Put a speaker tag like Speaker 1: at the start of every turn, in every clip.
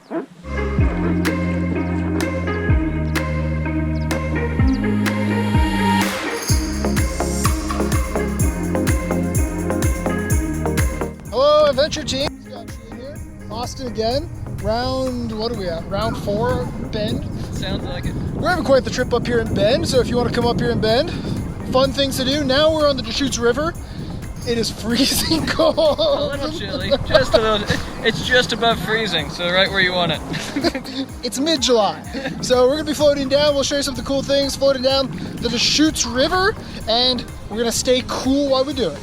Speaker 1: Hello, adventure team. Scott here. Austin again. Round, what are we at? Round 4, Bend.
Speaker 2: Sounds like it.
Speaker 1: We're having quite the trip up here in Bend, so if you want to come up here in Bend, fun things to do. Now we're on the Deschutes River. It is freezing cold.
Speaker 2: A little chilly, just a little. It's just above freezing, so right where you want it.
Speaker 1: It's mid-July, so we're gonna be floating down. We'll show you some of the cool things floating down the Deschutes River, and we're gonna stay cool while we do it.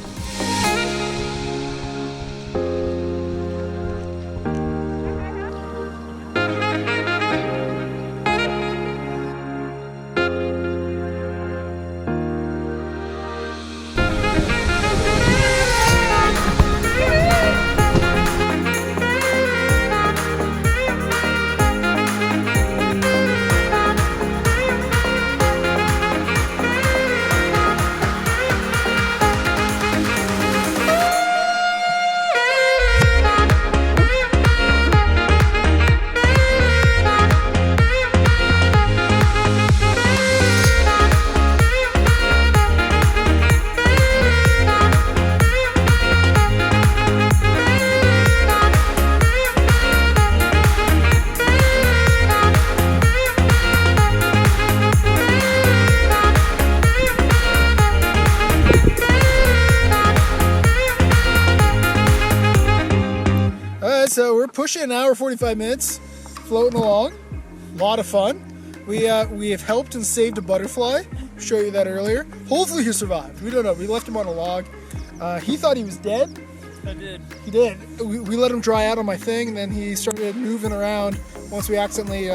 Speaker 1: So we're pushing an hour 45 minutes, floating along. A lot of fun. We have helped and saved a butterfly. Show you that earlier. Hopefully he survived. We don't know. We left him on a log. He thought he was dead.
Speaker 2: I did.
Speaker 1: He did. We let him dry out on my thing, and then he started moving around. Once we accidentally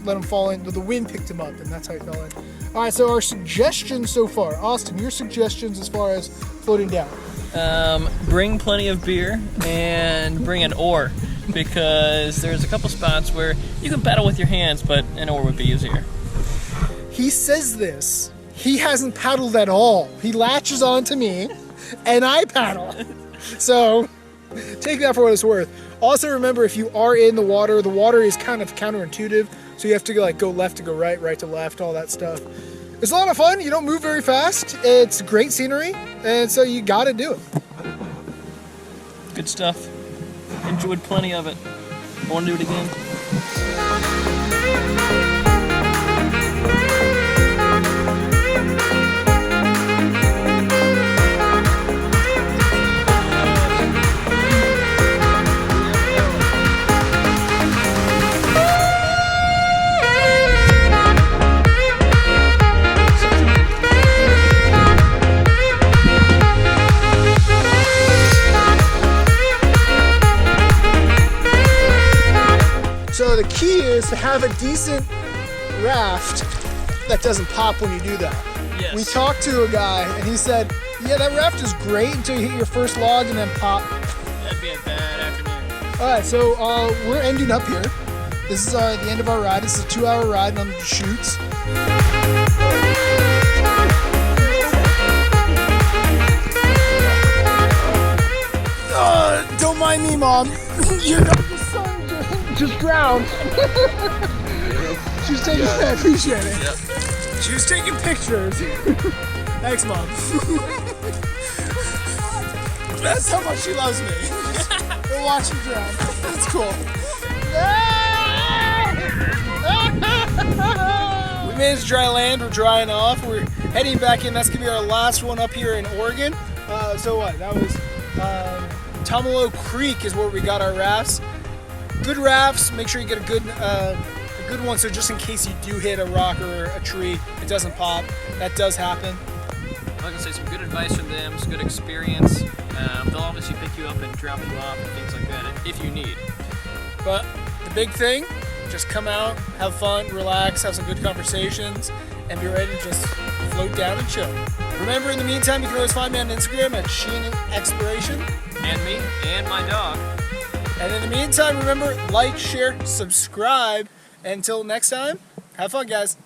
Speaker 1: let him fall in, the wind picked him up, and that's how he fell in. All right. So our suggestions so far, Austin. Your suggestions as far as floating down.
Speaker 2: Bring plenty of beer and bring an oar, because there's a couple spots where you can paddle with your hands, but an oar would be easier.
Speaker 1: He says this. He hasn't paddled at all. He latches on to me, and I paddle. So take that for what it's worth. Also remember, if you are in the water is kind of counterintuitive, so you have to go left to go right, right to left, all that stuff. It's a lot of fun. You don't move very fast. It's great scenery, and so you gotta do it.
Speaker 2: Good stuff. Enjoyed plenty of it. I want to do it again.
Speaker 1: So the key is to have a decent raft that doesn't pop when you do that.
Speaker 2: Yes.
Speaker 1: We talked to a guy and he said, yeah, that raft is great until you hit your first log and then pop.
Speaker 2: That'd be a bad afternoon.
Speaker 1: All right, so we're ending up here. This is the end of our ride. This is a 2-hour ride on the Deschutes. Don't mind me, Mom. Your youngest son just drowned. She was taking, I appreciate it.
Speaker 2: Yep.
Speaker 1: She was taking pictures. Thanks, Mom. That's how much she loves me. We'll watch you drown. That's cool. We made it to dry land. We're drying off. We're heading back in. That's gonna be our last one up here in Oregon. So what? That was Tumalo Creek is where we got our rafts. Good rafts. Make sure you get a good one. So just in case you do hit a rock or a tree, it doesn't pop. That does happen.
Speaker 2: I'm gonna say some good advice from them. Some good experience. They'll obviously pick you up and drop you off and things like that if you need.
Speaker 1: But the big thing, just come out, have fun, relax, have some good conversations, and be ready to just float down and chill. Remember, in the meantime, you can always find me on Instagram at Sheen Exploration.
Speaker 2: And me and my dog.
Speaker 1: And in the meantime, remember, like, share, subscribe. Until next time, have fun, guys.